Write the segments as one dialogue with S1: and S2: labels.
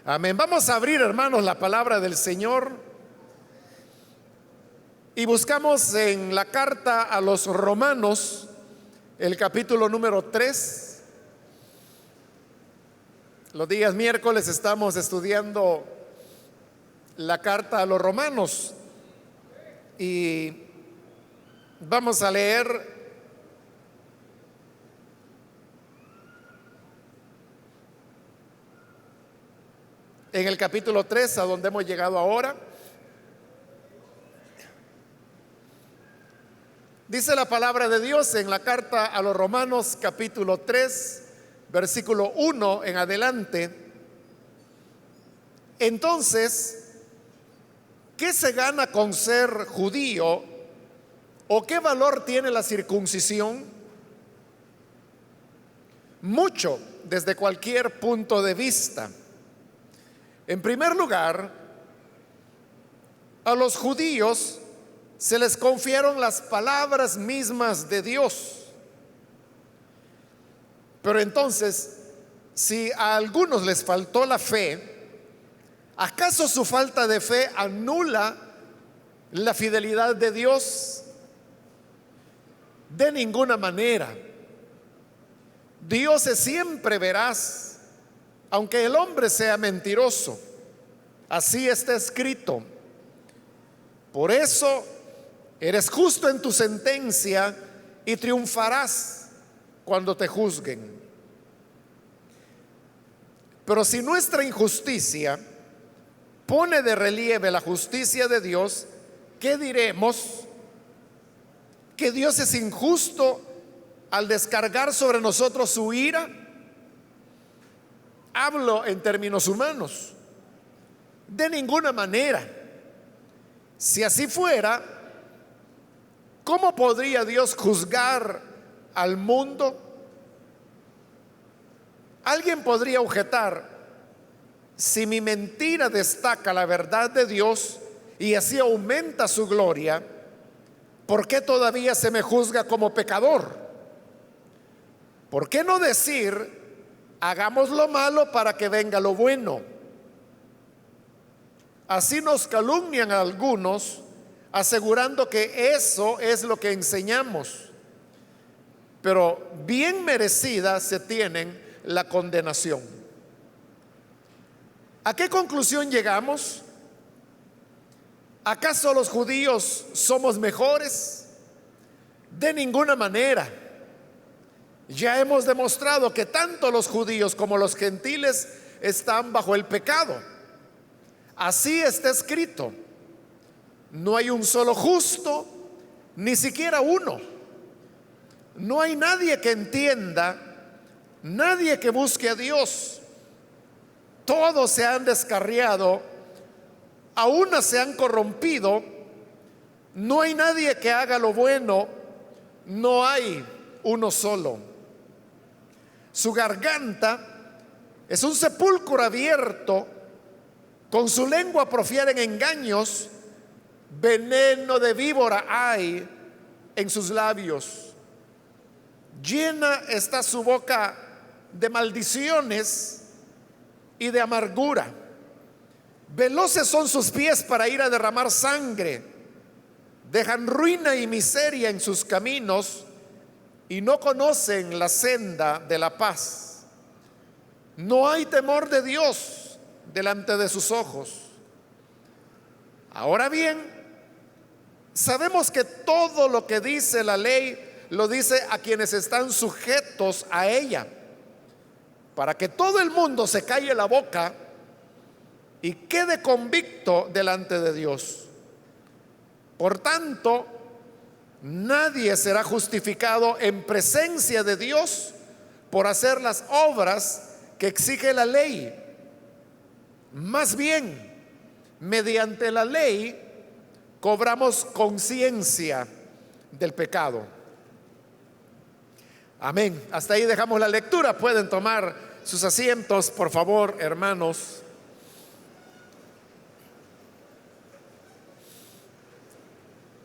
S1: Amén. Vamos a abrir, hermanos, la palabra del Señor y buscamos en la carta a los Romanos, el capítulo número 3. Los días miércoles estamos estudiando la carta a los Romanos y vamos a leer en el capítulo 3, a donde hemos llegado ahora. Dice la palabra de Dios en la carta a los Romanos, capítulo 3, versículo 1 en adelante. Entonces, ¿qué se gana con ser judío? ¿O qué valor tiene la circuncisión? Mucho, desde cualquier punto de vista. En primer lugar, a los judíos se les confiaron las palabras mismas de Dios. Pero entonces, si a algunos les faltó la fe, ¿acaso su falta de fe anula la fidelidad de Dios? De ninguna manera. Dios es siempre veraz, aunque el hombre sea mentiroso. Así está escrito. Por eso eres justo en tu sentencia y triunfarás cuando te juzguen. Pero si nuestra injusticia pone de relieve la justicia de Dios, ¿qué diremos? ¿Que Dios es injusto al descargar sobre nosotros su ira? Hablo en términos humanos. De ninguna manera. Si así fuera, ¿cómo podría Dios juzgar al mundo? Alguien podría objetar: si mi mentira destaca la verdad de Dios y así aumenta su gloria, ¿por qué todavía se me juzga como pecador? ¿Por qué no decir: hagamos lo malo para que venga lo bueno? Así nos calumnian a algunos, asegurando que eso es lo que enseñamos, pero bien merecida se tienen la condenación. ¿A qué conclusión llegamos? ¿Acaso los judíos somos mejores? De ninguna manera. Ya hemos demostrado que tanto los judíos como los gentiles están bajo el pecado. Así está escrito: no hay un solo justo, ni siquiera uno. No hay nadie que entienda, nadie que busque a Dios. Todos se han descarriado, a una se han corrompido. No hay nadie que haga lo bueno, no hay uno solo. Su garganta es un sepulcro abierto, con su lengua profieren engaños, veneno de víbora hay en sus labios. Llena está su boca de maldiciones y de amargura. Veloces son sus pies para ir a derramar sangre. Dejan ruina y miseria en sus caminos y no conocen la senda de la paz. No hay temor de Dios delante de sus ojos. Ahora bien, sabemos que todo lo que dice la ley lo dice a quienes están sujetos a ella, para que todo el mundo se calle la boca y quede convicto delante de Dios. Por tanto, nadie será justificado en presencia de Dios por hacer las obras que exige la ley. Más bien, mediante la ley cobramos conciencia del pecado. Amén. Hasta ahí dejamos la lectura. Pueden tomar sus asientos, por favor, hermanos.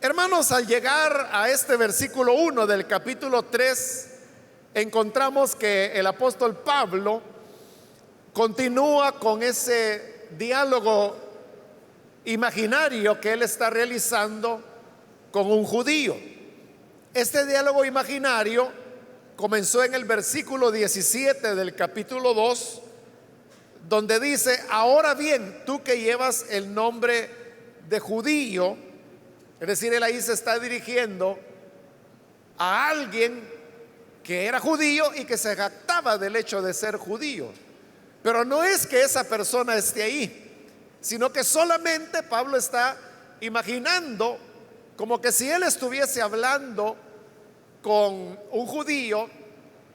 S1: Hermanos, al llegar a este versículo 1 del capítulo 3, encontramos que el apóstol Pablo continúa con ese diálogo imaginario que él está realizando con un judío. Este diálogo imaginario comenzó en el versículo 17 del capítulo 2, donde dice: ahora bien, tú que llevas el nombre de judío. Es decir, él ahí se está dirigiendo a alguien que era judío y que se jactaba del hecho de ser judío. Pero no es que esa persona esté ahí, sino que solamente Pablo está imaginando como que si él estuviese hablando con un judío,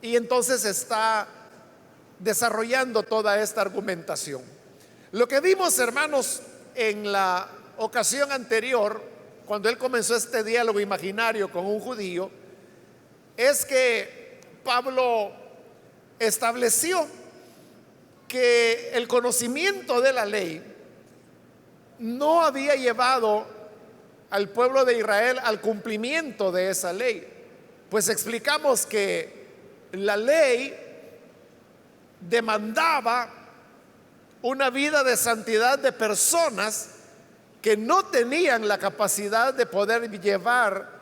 S1: y entonces está desarrollando toda esta argumentación. Lo que vimos, hermanos, en la ocasión anterior, cuando él comenzó este diálogo imaginario con un judío, es que Pablo estableció que el conocimiento de la ley no había llevado al pueblo de Israel al cumplimiento de esa ley. Pues explicamos que la ley demandaba una vida de santidad de personas que no tenían la capacidad de poder llevar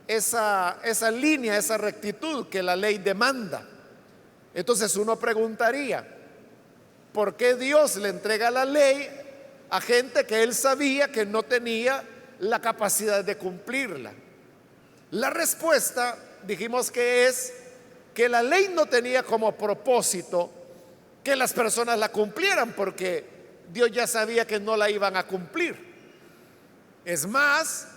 S1: esa línea, esa rectitud que la ley demanda. Entonces uno preguntaría: ¿por qué Dios le entrega la ley a gente que él sabía que no tenía la capacidad de cumplirla? La respuesta, dijimos, que es que la ley no tenía como propósito que las personas la cumplieran, porque Dios ya sabía que no la iban a cumplir. Es más,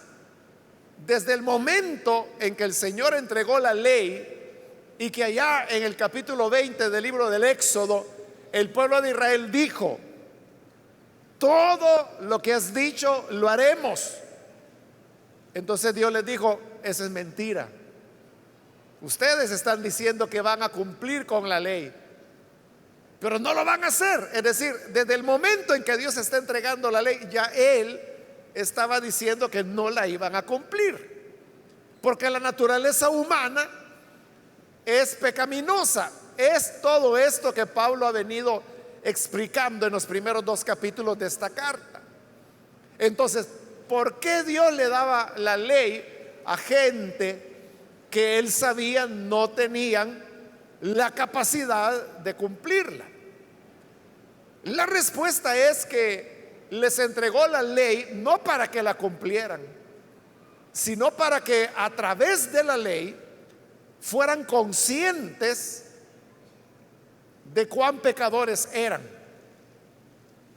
S1: desde el momento en que el Señor entregó la ley, y que allá en el capítulo 20 del libro del Éxodo, el pueblo de Israel dijo: todo lo que has dicho lo haremos. Entonces Dios les dijo: esa es mentira. Ustedes están diciendo que van a cumplir con la ley, pero no lo van a hacer. Es decir, desde el momento en que Dios está entregando la ley, ya Él estaba diciendo que no la iban a cumplir, porque la naturaleza humana es pecaminosa. Es todo esto que Pablo ha venido explicando en los primeros 2 capítulos de esta carta. Entonces, ¿por qué Dios le daba la ley a gente que él sabía no tenían la capacidad de cumplirla? La respuesta es que les entregó la ley no para que la cumplieran, sino para que a través de la ley fueran conscientes de cuán pecadores eran.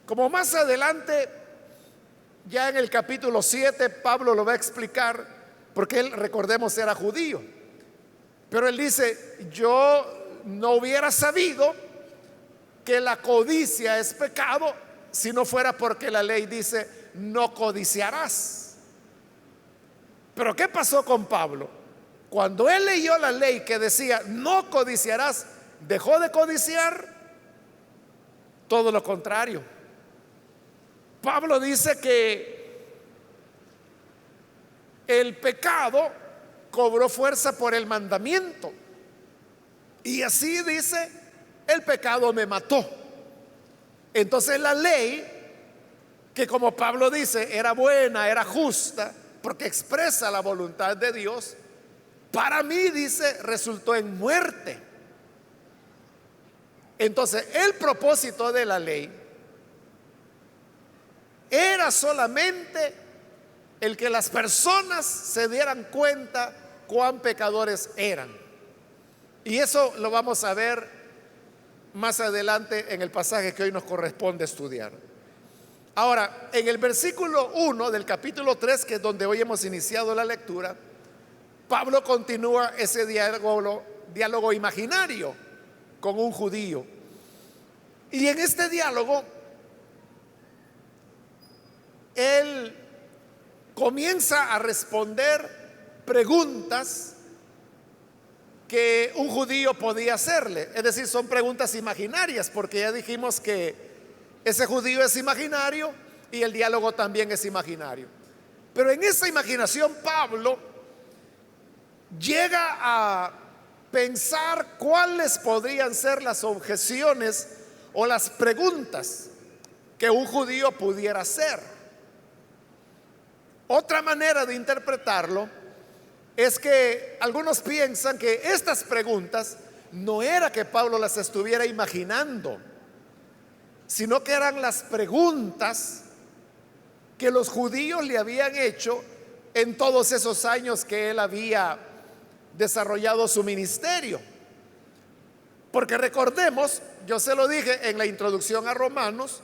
S1: Como más adelante, ya en el capítulo 7, Pablo lo va a explicar, porque él, recordemos, era judío. Pero él dice: yo no hubiera sabido que la codicia es pecado si no fuera porque la ley dice: no codiciarás. Pero ¿qué pasó con Pablo? Cuando él leyó la ley que decía no codiciarás, ¿dejó de codiciar? Todo lo contrario. Pablo dice que el pecado cobró fuerza por el mandamiento, y así dice: el pecado me mató. Entonces la ley, que como Pablo dice era buena, era justa, porque expresa la voluntad de Dios, para mí, dice, resultó en muerte. Entonces el propósito de la ley era solamente el que las personas se dieran cuenta cuán pecadores eran. Y eso lo vamos a ver más adelante en el pasaje que hoy nos corresponde estudiar. Ahora, en el versículo 1 del capítulo 3, que es donde hoy hemos iniciado la lectura, Pablo continúa ese diálogo imaginario con un judío. Y en este diálogo, él comienza a responder preguntas que un judío podía hacerle. Es decir, son preguntas imaginarias, porque ya dijimos que ese judío es imaginario y el diálogo también es imaginario. Pero en esa imaginación Pablo llega a pensar cuáles podrían ser las objeciones o las preguntas que un judío pudiera hacer. Otra manera de interpretarlo es que algunos piensan que estas preguntas no era que Pablo las estuviera imaginando, sino que eran las preguntas que los judíos le habían hecho en todos esos años que él había desarrollado su ministerio. Porque recordemos, yo se lo dije en la introducción a Romanos,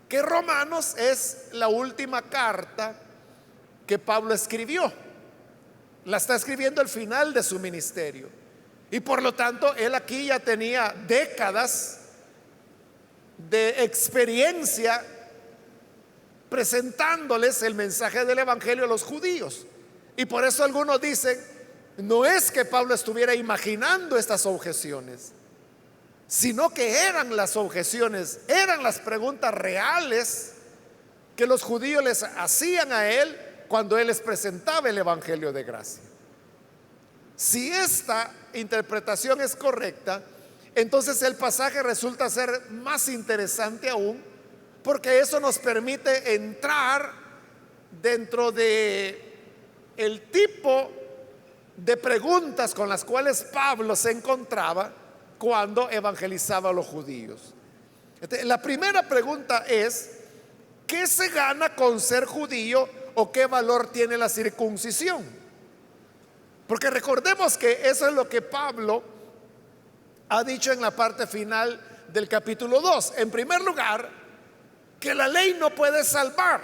S1: que Romanos es la última carta que Pablo escribió. La está escribiendo al final de su ministerio. Y por lo tanto, él aquí ya tenía décadas de experiencia presentándoles el mensaje del evangelio a los judíos. Y por eso algunos dicen, no es que Pablo estuviera imaginando estas objeciones, sino que eran las objeciones, eran las preguntas reales que los judíos les hacían a él cuando él les presentaba el evangelio de gracia. Si esta interpretación es correcta, entonces el pasaje resulta ser más interesante aún, porque eso nos permite entrar dentro de el tipo de preguntas con las cuales Pablo se encontraba cuando evangelizaba a los judíos. La primera pregunta es: ¿qué se gana con ser judío o qué valor tiene la circuncisión? Porque recordemos que eso es lo que Pablo ha dicho en la parte final del capítulo 2. En primer lugar, que la ley no puede salvar,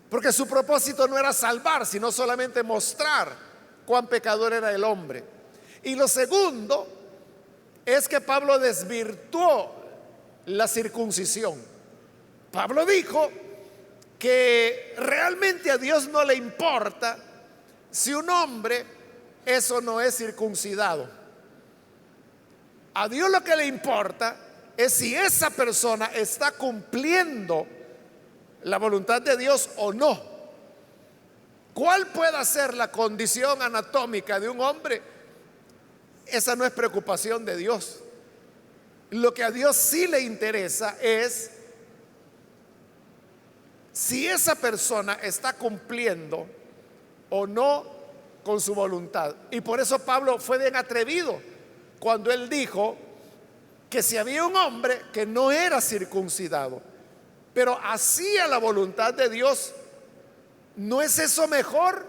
S1: porque su propósito no era salvar, sino solamente mostrar cuán pecador era el hombre. Y lo segundo es que Pablo desvirtuó la circuncisión. Pablo dijo que realmente a Dios no le importa si un hombre es o no es circuncidado. A Dios lo que le importa es si esa persona está cumpliendo la voluntad de Dios o no. ¿Cuál pueda ser la condición anatómica de un hombre? Esa no es preocupación de Dios. Lo que a Dios sí le interesa es si esa persona está cumpliendo o no con su voluntad. Y por eso Pablo fue bien atrevido cuando él dijo que si había un hombre que no era circuncidado, pero hacía la voluntad de Dios, ¿no es eso mejor?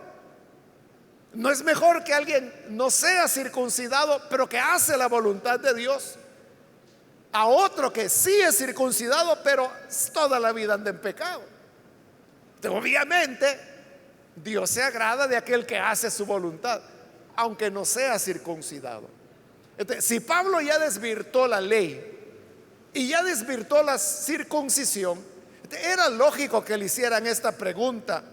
S1: ¿No es mejor que alguien no sea circuncidado, pero que hace la voluntad de Dios, a otro que sí es circuncidado, pero toda la vida anda en pecado? Obviamente, Dios se agrada de aquel que hace su voluntad, aunque no sea circuncidado. Entonces, si Pablo ya desvirtuó la ley y ya desvirtuó la circuncisión, era lógico que le hicieran esta pregunta: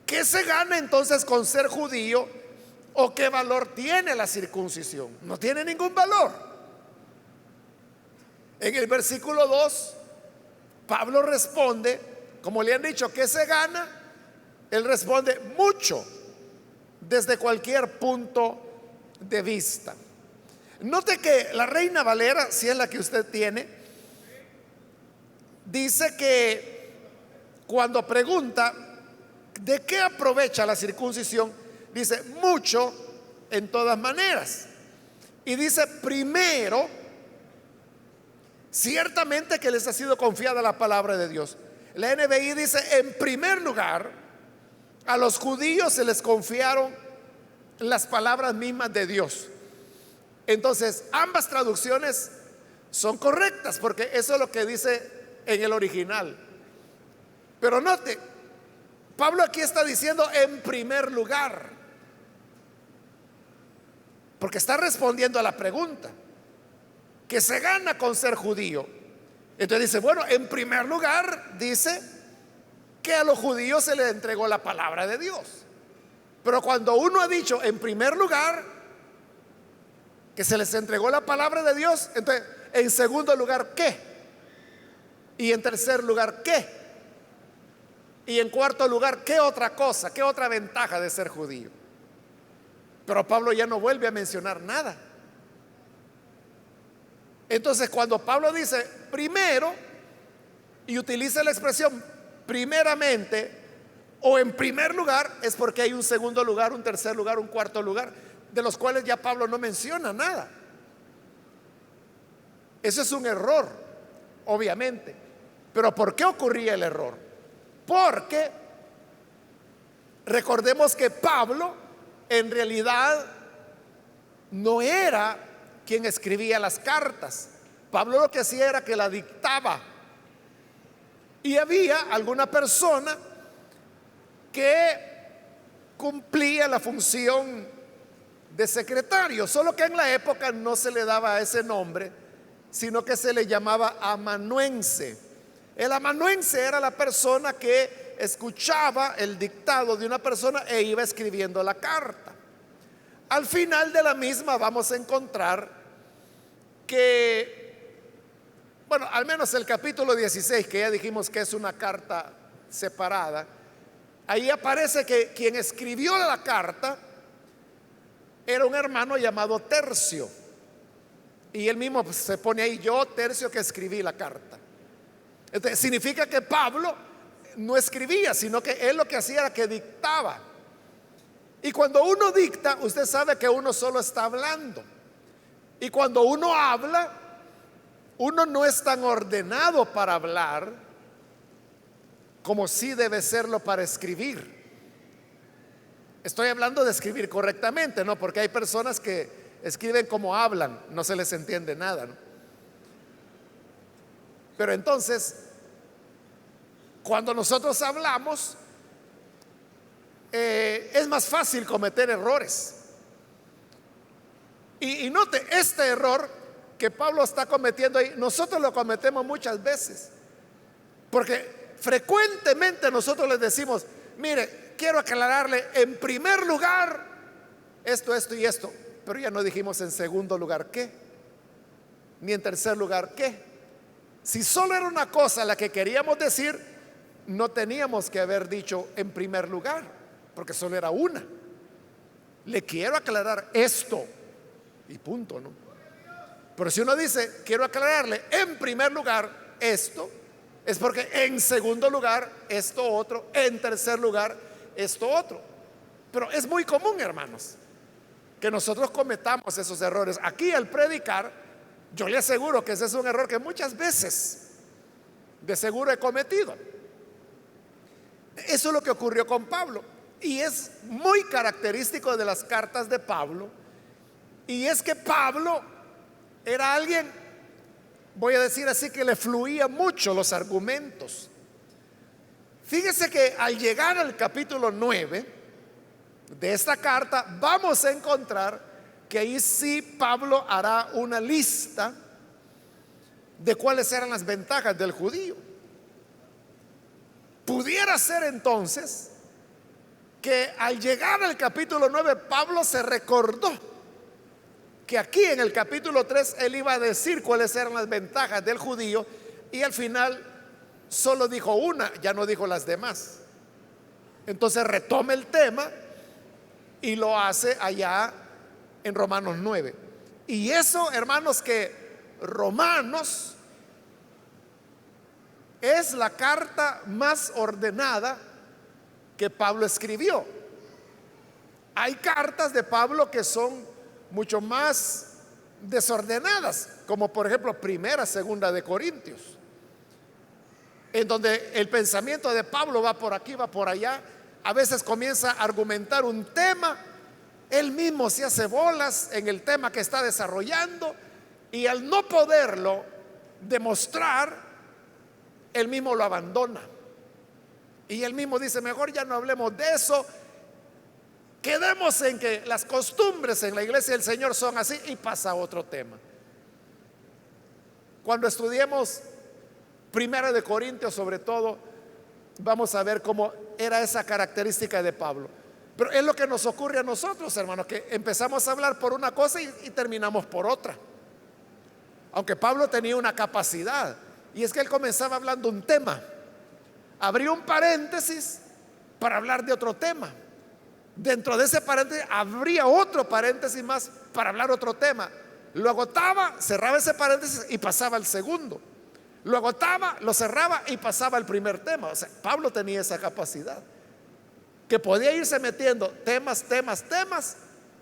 S1: ¿qué se gana entonces con ser judío o qué valor tiene la circuncisión? No tiene ningún valor. En el versículo 2, Pablo responde, como le han dicho, ¿qué se gana? Él responde: mucho, desde cualquier punto de vista. Note que la Reina Valera, si es la que usted tiene, dice que cuando pregunta ¿de qué aprovecha la circuncisión?, dice mucho en todas maneras. Y dice: primero, ciertamente que les ha sido confiada la palabra de Dios. La NBI dice: en primer lugar, a los judíos se les confiaron las palabras mismas de Dios. Entonces, ambas traducciones son correctas, porque eso es lo que dice en el original. Pero note, Pablo aquí está diciendo en primer lugar, porque está respondiendo a la pregunta: ¿qué se gana con ser judío? Entonces dice, bueno, en primer lugar dice que a los judíos se les entregó la palabra de Dios. Pero cuando uno ha dicho en primer lugar que se les entregó la palabra de Dios, entonces en segundo lugar, ¿qué? Y en tercer lugar, ¿qué? Y en cuarto lugar, ¿qué otra cosa? ¿Qué otra ventaja de ser judío? Pero Pablo ya no vuelve a mencionar nada. Entonces, cuando Pablo dice primero y utiliza la expresión primeramente o en primer lugar, es porque hay un segundo lugar, un tercer lugar, un cuarto lugar, de los cuales ya Pablo no menciona nada. Eso es un error, obviamente. Pero ¿por qué ocurría el error? Porque recordemos que Pablo en realidad no era quien escribía las cartas. Pablo lo que hacía era que la dictaba. Y había alguna persona que cumplía la función de secretario, solo que en la época no se le daba ese nombre, sino que se le llamaba amanuense. El amanuense era la persona que escuchaba el dictado de una persona e iba escribiendo la carta. Al final de la misma vamos a encontrar que, bueno, al menos el capítulo 16, que ya dijimos que es una carta separada, ahí aparece que quien escribió la carta era un hermano llamado Tercio. Y él mismo se pone ahí: yo, Tercio, que escribí la carta. Entonces, significa que Pablo no escribía, sino que él lo que hacía era que dictaba. Y cuando uno dicta, usted sabe que uno solo está hablando. Y cuando uno habla, uno no es tan ordenado para hablar como sí debe serlo para escribir. Estoy hablando de escribir correctamente, ¿no? Porque hay personas que escriben como hablan, no se les entiende nada, ¿no? Pero entonces, cuando nosotros hablamos, es más fácil cometer errores. Y note, este error que Pablo está cometiendo ahí, nosotros lo cometemos muchas veces. Porque frecuentemente nosotros les decimos: mire, quiero aclararle en primer lugar esto, esto y esto. Pero ya no dijimos en segundo lugar qué, ni en tercer lugar qué. Si solo era una cosa la que queríamos decir, no teníamos que haber dicho en primer lugar, porque solo era una. Le quiero aclarar esto y punto, ¿no? Pero si uno dice: quiero aclararle en primer lugar esto, es porque en segundo lugar esto otro, en tercer lugar esto otro. Pero es muy común, hermanos, que nosotros cometamos esos errores. Aquí al predicar, yo le aseguro que ese es un error que muchas veces de seguro he cometido. Eso es lo que ocurrió con Pablo, y es muy característico de las cartas de Pablo. Y es que Pablo era alguien, voy a decir así, que le fluía mucho los argumentos. Fíjese que al llegar al capítulo 9 de esta carta, vamos a encontrar que ahí sí Pablo hará una lista de cuáles eran las ventajas del judío. Pudiera ser entonces que al llegar al capítulo 9 Pablo se recordó que aquí en el capítulo 3 él iba a decir cuáles eran las ventajas del judío, y al final solo dijo una, ya no dijo las demás. Entonces retoma el tema y lo hace allá en Romanos 9. Y eso, hermanos, que Romanos es la carta más ordenada que Pablo escribió. Hay cartas de Pablo que son mucho más desordenadas, como por ejemplo Primera, Segunda de Corintios, en donde el pensamiento de Pablo va por aquí, va por allá. A veces comienza a argumentar un tema, él mismo se hace bolas en el tema que está desarrollando, y al no poderlo demostrar, él mismo lo abandona. Y él mismo dice: mejor ya no hablemos de eso, quedemos en que las costumbres en la iglesia del Señor son así, y pasa a otro tema. Cuando estudiemos Primera de Corintios, sobre todo, vamos a ver cómo era esa característica de Pablo. Pero es lo que nos ocurre a nosotros, hermanos, que empezamos a hablar por una cosa y terminamos por otra. Aunque Pablo tenía una capacidad, y es que él comenzaba hablando un tema, abría un paréntesis para hablar de otro tema. Dentro de ese paréntesis habría otro paréntesis más para hablar otro tema. lo agotaba, cerraba ese paréntesis y pasaba al segundo. Lo agotaba, lo cerraba y pasaba al primer tema. O sea, Pablo tenía esa capacidad, que podía irse metiendo temas,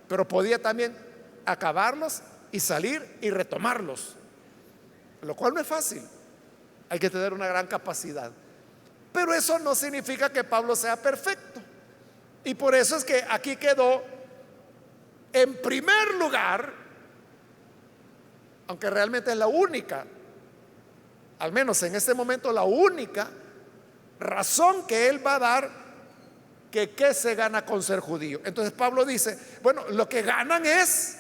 S1: pero podía también acabarlos y salir y retomarlos, lo cual no es fácil. Hay que tener una gran capacidad. Pero eso no significa que Pablo sea perfecto. Y por eso es que aquí quedó en primer lugar, aunque realmente es la única, al menos en este momento, la única razón que él va a dar, que qué se gana con ser judío. Entonces Pablo dice, bueno, lo que ganan es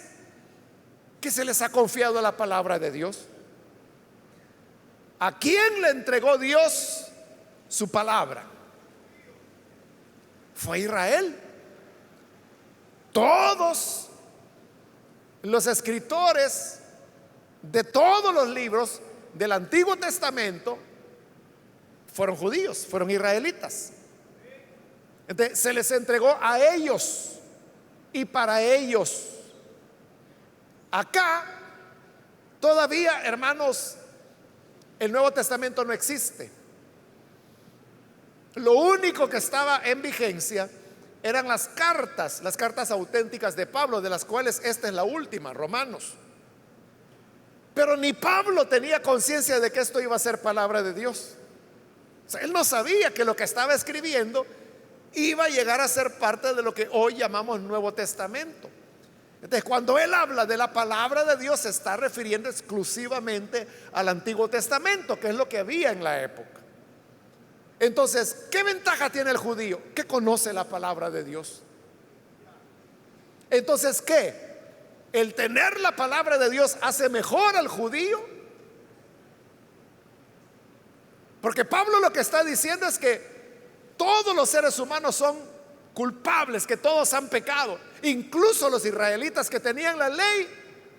S1: que se les ha confiado la palabra de Dios. ¿A quién le entregó Dios su palabra? Fue a Israel. Todos los escritores de todos los libros del Antiguo Testamento fueron judíos, fueron israelitas. Entonces, se les entregó a ellos y para ellos. Acá todavía, hermanos, el Nuevo Testamento no existe. Lo único que estaba en vigencia eran las cartas auténticas de Pablo, de las cuales esta es la última, Romanos. Pero ni Pablo tenía conciencia de que esto iba a ser palabra de Dios. O sea, él no sabía que lo que estaba escribiendo iba a llegar a ser parte de lo que hoy llamamos Nuevo Testamento. Entonces, cuando él habla de la palabra de Dios, se está refiriendo exclusivamente al Antiguo Testamento, que es lo que había en la época. Entonces, ¿qué ventaja tiene el judío? Que conoce la palabra de Dios. Entonces, ¿qué? El tener la palabra de Dios hace mejor al judío. Porque Pablo lo que está diciendo es que todos los seres humanos son culpables, que todos han pecado, incluso los israelitas que tenían la ley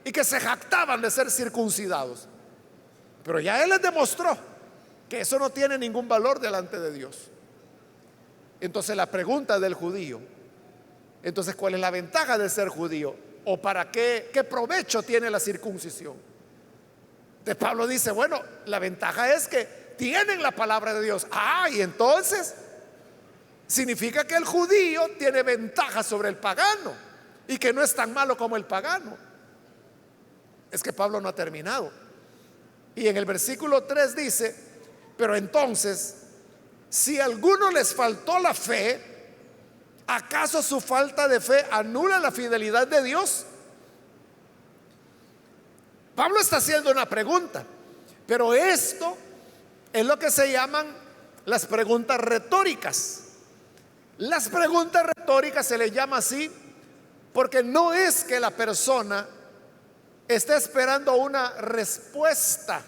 S1: y que se jactaban de ser circuncidados. Pero ya él les demostró que eso no tiene ningún valor delante de Dios. Entonces la pregunta del judío, entonces, ¿cuál es la ventaja de ser judío? ¿O para qué provecho tiene la circuncisión? Entonces Pablo dice, bueno, la ventaja es que tienen la palabra de Dios. Y entonces significa que el judío tiene ventaja sobre el pagano y que no es tan malo como el pagano. Es que Pablo no ha terminado. Y en el versículo 3 dice, pero entonces, si a alguno les faltó la fe, ¿acaso su falta de fe anula la fidelidad de Dios? Pablo está haciendo una pregunta, pero esto es lo que se llaman las preguntas retóricas. Las preguntas retóricas se les llama así porque no es que la persona esté esperando una respuesta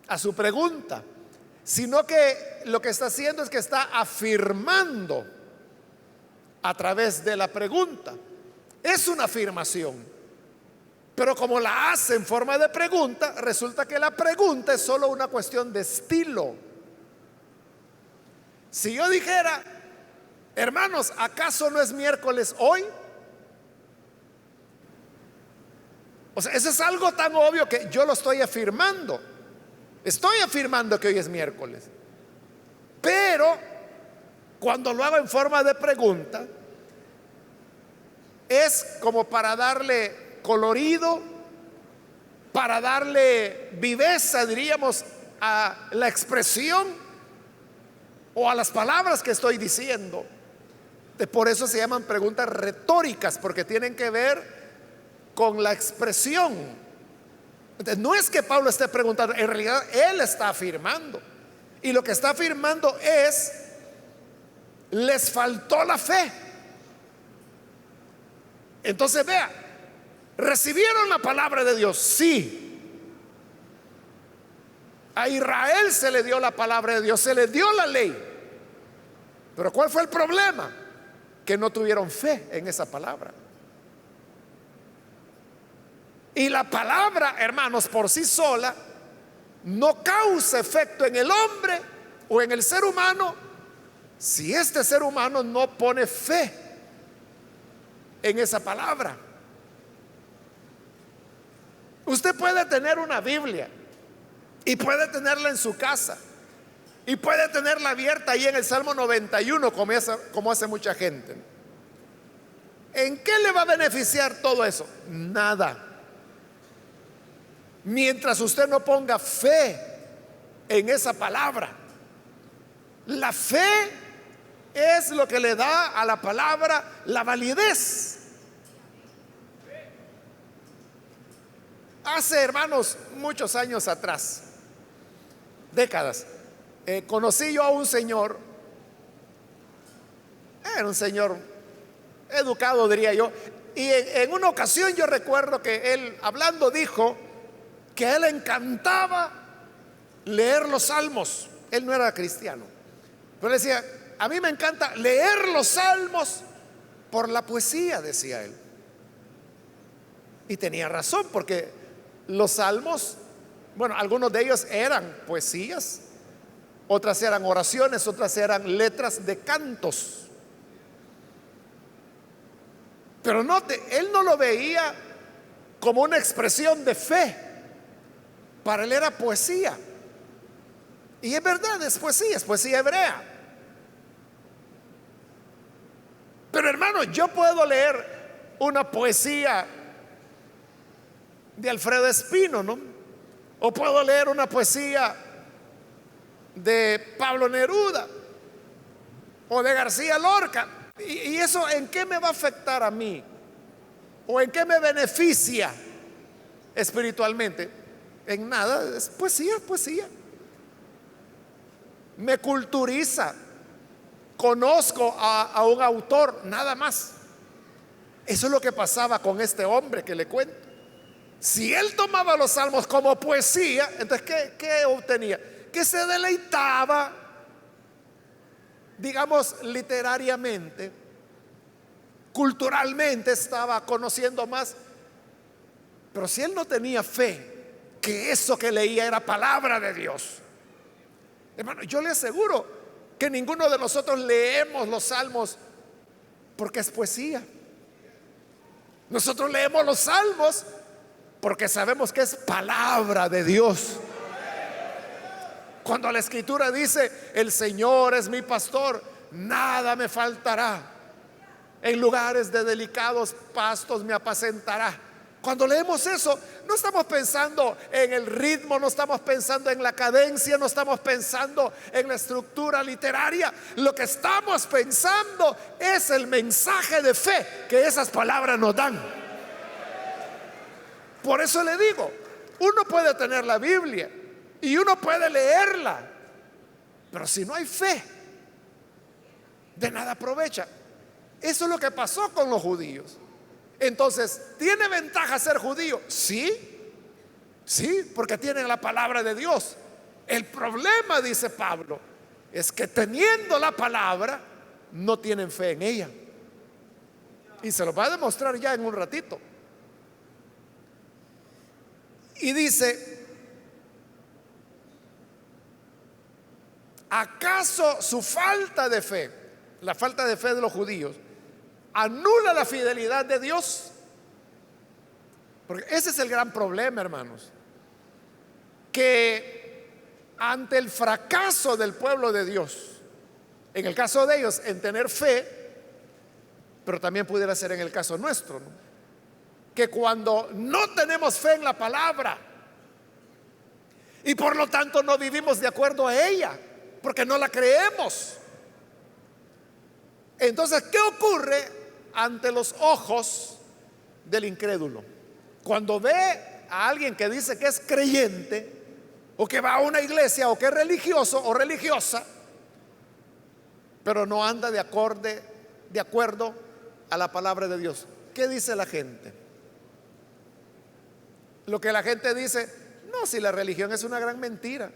S1: a su pregunta, sino que lo que está haciendo es que está afirmando a través de la pregunta. Es una afirmación, pero como la hace en forma de pregunta, resulta que la pregunta es solo una cuestión de estilo. Si yo dijera, hermanos, ¿acaso no es miércoles hoy? O sea, eso es algo tan obvio que yo lo estoy afirmando. Estoy afirmando que hoy es miércoles. Pero cuando lo hago en forma de pregunta, es como para darle colorido, para darle viveza, diríamos, a la expresión o a las palabras que estoy diciendo. Por eso se llaman preguntas retóricas, porque tienen que ver con la expresión. Entonces, no es que Pablo esté preguntando, en realidad él está afirmando. Y lo que está afirmando es, les faltó la fe. Entonces vea, ¿recibieron la palabra de Dios? Sí. A Israel se le dio la palabra de Dios, se le dio la ley. Pero ¿cuál fue el problema? Que no tuvieron fe en esa palabra. Y la palabra, hermanos, por sí sola no causa efecto en el hombre o en el ser humano si este ser humano no pone fe en esa palabra. Usted puede tener una Biblia y puede tenerla en su casa y puede tenerla abierta ahí en el Salmo 91 como hace mucha gente. ¿En qué le va a beneficiar todo eso? Nada. Mientras usted no ponga fe en esa palabra. La fe es lo que le da a la palabra la validez. Hace, hermanos, muchos años atrás, décadas, conocí yo a un señor. Era un señor educado, diría yo, y en una ocasión yo recuerdo que él hablando dijo que a él le encantaba leer los salmos. Él no era cristiano, pero él decía: a mí me encanta leer los salmos por la poesía, decía él. Y tenía razón, porque los salmos, bueno, algunos de ellos eran poesías, otras eran oraciones, otras eran letras de cantos. Pero note, él no lo veía como una expresión de fe. Para él era poesía. Y es verdad, es poesía hebrea. Pero hermano, yo puedo leer una poesía de Alfredo Espino, ¿no? O puedo leer una poesía de Pablo Neruda o de García Lorca. ¿Y eso en qué me va a afectar a mí? ¿O en qué me beneficia espiritualmente? En nada, es poesía. Me culturiza. Conozco a un autor, nada más. Eso es lo que pasaba con este hombre que le cuento. Si él tomaba los salmos como poesía, entonces ¿qué obtenía? Que se deleitaba, digamos, literariamente, culturalmente estaba conociendo más. Pero si él no tenía fe que eso que leía era palabra de Dios, hermano, yo le aseguro que ninguno de nosotros leemos los salmos porque es poesía. Nosotros leemos los salmos porque sabemos que es palabra de Dios. Cuando la escritura dice: el Señor es mi pastor, nada me faltará, en lugares de delicados pastos me apacentará. Cuando leemos eso, no estamos pensando en el ritmo, no estamos pensando en la cadencia, no estamos pensando en la estructura literaria. Lo que estamos pensando es el mensaje de fe que esas palabras nos dan. Por eso le digo, uno puede tener la Biblia y uno puede leerla, pero si no hay fe, de nada aprovecha. Eso es lo que pasó con los judíos. Entonces, ¿tiene ventaja ser judío? Sí, porque tienen la palabra de Dios. El problema, dice Pablo, es que teniendo la palabra, no tienen fe en ella. Y se lo va a demostrar ya en un ratito. Y dice: ¿acaso su falta de fe, la falta de fe de los judíos, anula la fidelidad de Dios? Porque ese es el gran problema, hermanos, que ante el fracaso del pueblo de Dios, en el caso de ellos en tener fe, pero también pudiera ser en el caso nuestro, ¿no? Que cuando no tenemos fe en la palabra y por lo tanto no vivimos de acuerdo a ella, porque no la creemos, entonces ¿qué ocurre ante los ojos del incrédulo? Cuando ve a alguien que dice que es creyente, o que va a una iglesia, o que es religioso o religiosa, pero no anda de acuerdo a la palabra de Dios, ¿qué dice la gente? Lo que la gente dice: no, si la religión es una gran mentira,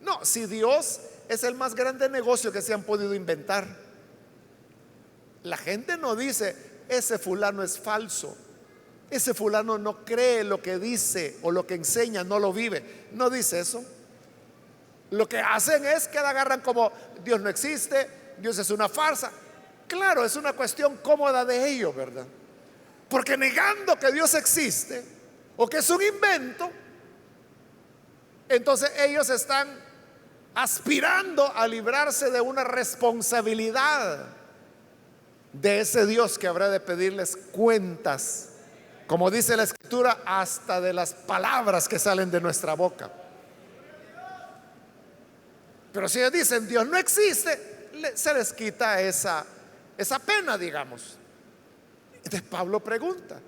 S1: no, si Dios es el más grande negocio que se han podido inventar. La gente no dice: ese fulano es falso, ese fulano no cree lo que dice o lo que enseña, no lo vive. No dice eso. Lo que hacen es que la agarran como: Dios no existe, Dios es una farsa. Claro, es una cuestión cómoda de ellos, ¿verdad? Porque negando que Dios existe, o que es un invento, entonces ellos están aspirando a librarse de una responsabilidad de ese Dios que habrá de pedirles cuentas, como dice la Escritura, hasta de las palabras que salen de nuestra boca. Pero si ellos dicen Dios no existe, se les quita esa pena, digamos. Entonces Pablo pregunta: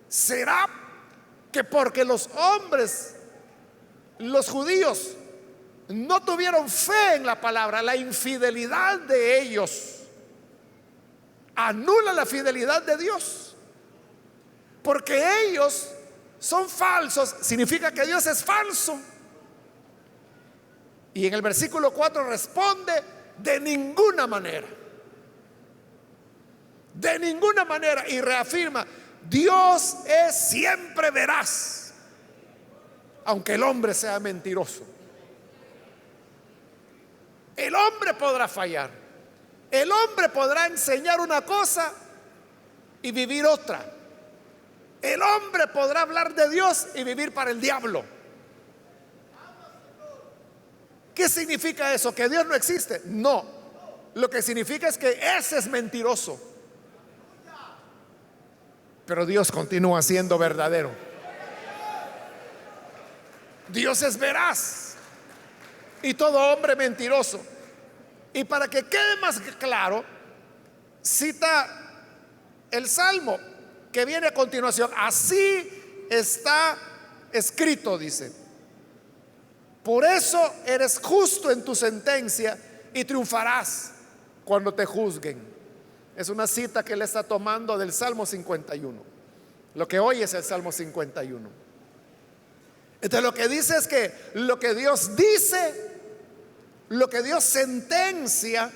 S1: ¿será que porque los hombres, los judíos, no tuvieron fe en la palabra, la infidelidad de ellos anula la fidelidad de Dios? Porque ellos son falsos, significa que Dios es falso. Y en el versículo 4 responde: de ninguna manera. De ninguna manera. Y reafirma: Dios es siempre veraz, aunque el hombre sea mentiroso. El hombre podrá fallar, el hombre podrá enseñar una cosa y vivir otra. El hombre podrá hablar de Dios y vivir para el diablo. ¿Qué significa eso? ¿Que Dios no existe? No. Lo que significa es que ese es mentiroso, pero Dios continúa siendo verdadero. Dios es veraz y todo hombre mentiroso. Y para que quede más claro, cita el Salmo que viene a continuación. Así está escrito, dice: por eso eres justo en tu sentencia y triunfarás cuando te juzguen. Es una cita que él está tomando del Salmo 51. Lo que hoy es el Salmo 51. Entonces lo que dice es que lo que Dios dice, lo que Dios sentencia,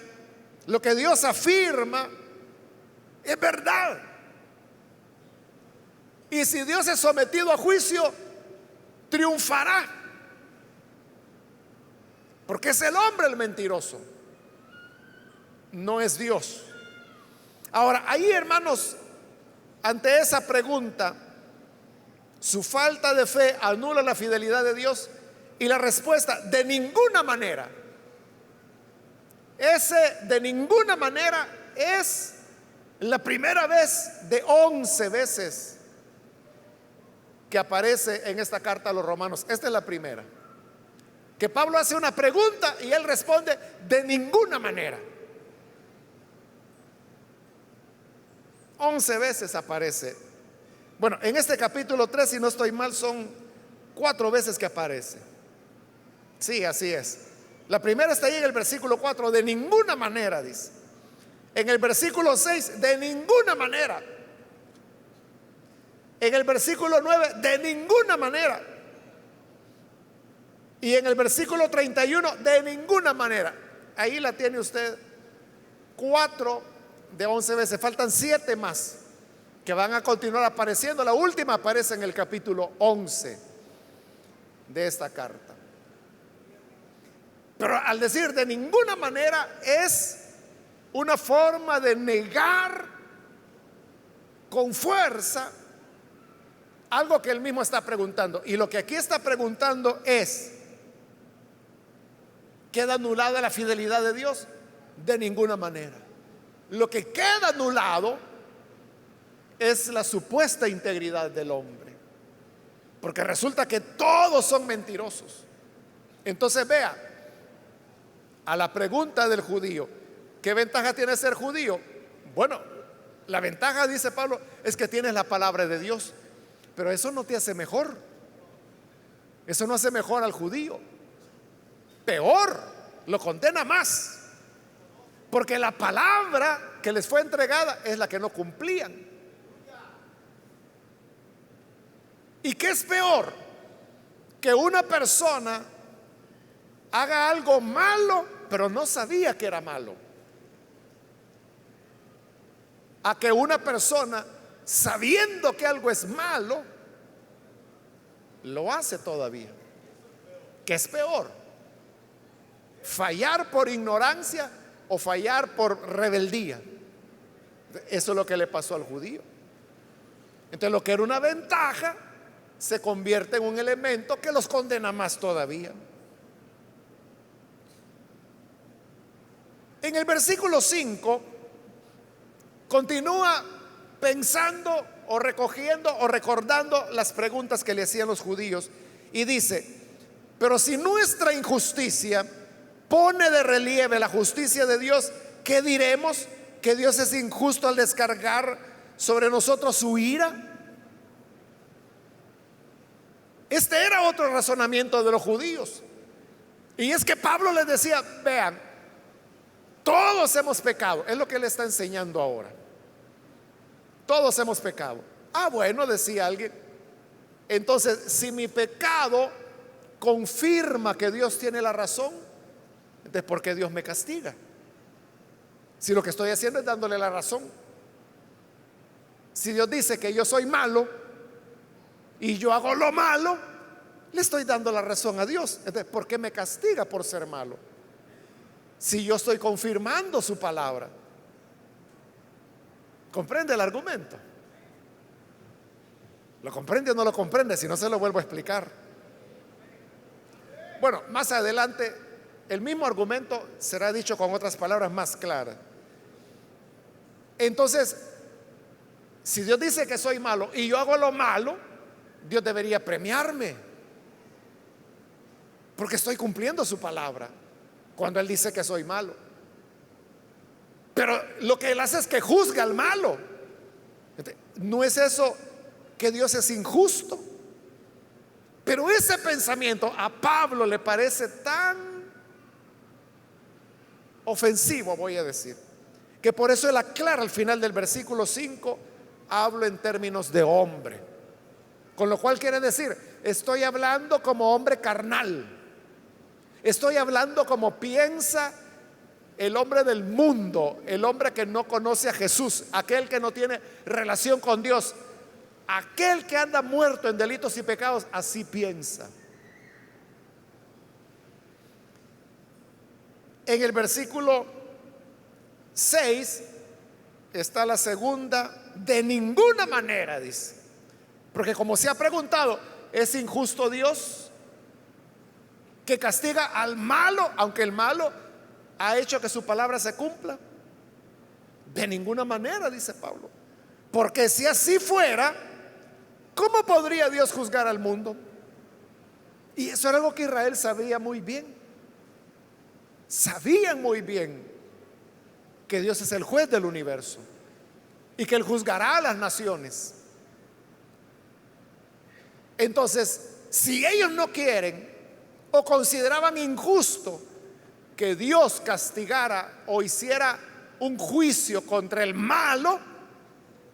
S1: lo que Dios afirma, es verdad. Y si Dios es sometido a juicio, triunfará. Porque es el hombre el mentiroso, no es Dios. Ahora, ahí, hermanos, ante esa pregunta, su falta de fe anula la fidelidad de Dios, y la respuesta: de ninguna manera. Ese de ninguna manera es la primera vez de 11 veces que aparece en esta carta a los romanos. Esta es la primera, que Pablo hace una pregunta y él responde: de ninguna manera. 11 veces aparece. Bueno, en este capítulo 3, si no estoy mal, son 4 veces que aparece. Sí, así es. La primera está ahí en el versículo 4, de ninguna manera, dice. En el versículo 6, de ninguna manera. En el versículo 9, de ninguna manera. Y en el versículo 31, de ninguna manera. Ahí la tiene usted. 4 de 11 veces. Faltan 7 más que van a continuar apareciendo. La última aparece en el capítulo 11 de esta carta. Pero al decir de ninguna manera, es una forma de negar con fuerza algo que él mismo está preguntando. Y lo que aquí está preguntando es: ¿queda anulada la fidelidad de Dios? De ninguna manera. Lo que queda anulado es la supuesta integridad del hombre, porque resulta que todos son mentirosos. Entonces vea, a la pregunta del judío: ¿qué ventaja tiene ser judío? Bueno, la ventaja, dice Pablo, es que tienes la palabra de Dios. Pero eso no te hace mejor. Eso no hace mejor al judío. Peor, lo condena más. Porque la palabra que les fue entregada es la que no cumplían. ¿Y qué es peor? Que una persona haga algo malo, pero no sabía que era malo, a que una persona, sabiendo que algo es malo, lo hace todavía. ¿Qué es peor? ¿Fallar por ignorancia o fallar por rebeldía? Eso es lo que le pasó al judío. Entonces, lo que era una ventaja se convierte en un elemento que los condena más todavía. En el versículo 5 continúa pensando o recogiendo o recordando las preguntas que le hacían los judíos y dice: pero si nuestra injusticia pone de relieve la justicia de Dios, ¿qué diremos? ¿Que Dios es injusto al descargar sobre nosotros su ira? Este era otro razonamiento de los judíos. Y es que Pablo les decía: vean, todos hemos pecado. Es lo que él está enseñando ahora. Todos hemos pecado. Ah, bueno, decía alguien, entonces si mi pecado confirma que Dios tiene la razón, entonces ¿por qué Dios me castiga? Si lo que estoy haciendo es dándole la razón. Si Dios dice que yo soy malo y yo hago lo malo, le estoy dando la razón a Dios. Entonces, ¿por qué me castiga por ser malo? Si yo estoy confirmando su palabra. ¿Comprende el argumento? ¿Lo comprende o no lo comprende? Si no, se lo vuelvo a explicar. Bueno, más adelante el mismo argumento será dicho con otras palabras más claras. Entonces, si Dios dice que soy malo y yo hago lo malo, Dios debería premiarme, porque estoy cumpliendo su palabra cuando Él dice que soy malo. Pero lo que Él hace es que juzga al malo. ¿No es eso que Dios es injusto? Pero ese pensamiento a Pablo le parece tan ofensivo, voy a decir, que por eso él aclara al final del versículo 5: hablo en términos de hombre. Con lo cual quiere decir, estoy hablando como hombre carnal. Estoy hablando como piensa el hombre del mundo, el hombre que no conoce a Jesús, aquel que no tiene relación con Dios, aquel que anda muerto en delitos y pecados. Así piensa. En el versículo 6 está la segunda: de ninguna manera, dice. Porque como se ha preguntado, ¿es injusto Dios que castiga al malo, aunque el malo ha hecho que su palabra se cumpla? De ninguna manera, dice Pablo. Porque si así fuera, ¿cómo podría Dios juzgar al mundo? Y eso era algo que Israel sabía muy bien. Sabían muy bien que Dios es el juez del universo y que Él juzgará a las naciones. Entonces, si ellos no quieren o consideraban injusto que Dios castigara o hiciera un juicio contra el malo,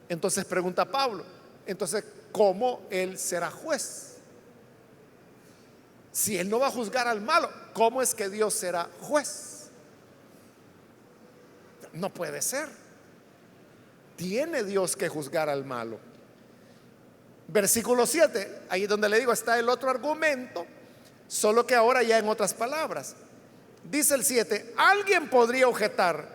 S1: entonces pregunta Pablo: entonces, ¿cómo Él será juez? Si Él no va a juzgar al malo, ¿cómo es que Dios será juez? No puede ser. Tiene Dios que juzgar al malo. Versículo 7, ahí donde le digo está el otro argumento, solo que ahora ya en otras palabras. Dice el 7: alguien podría objetar,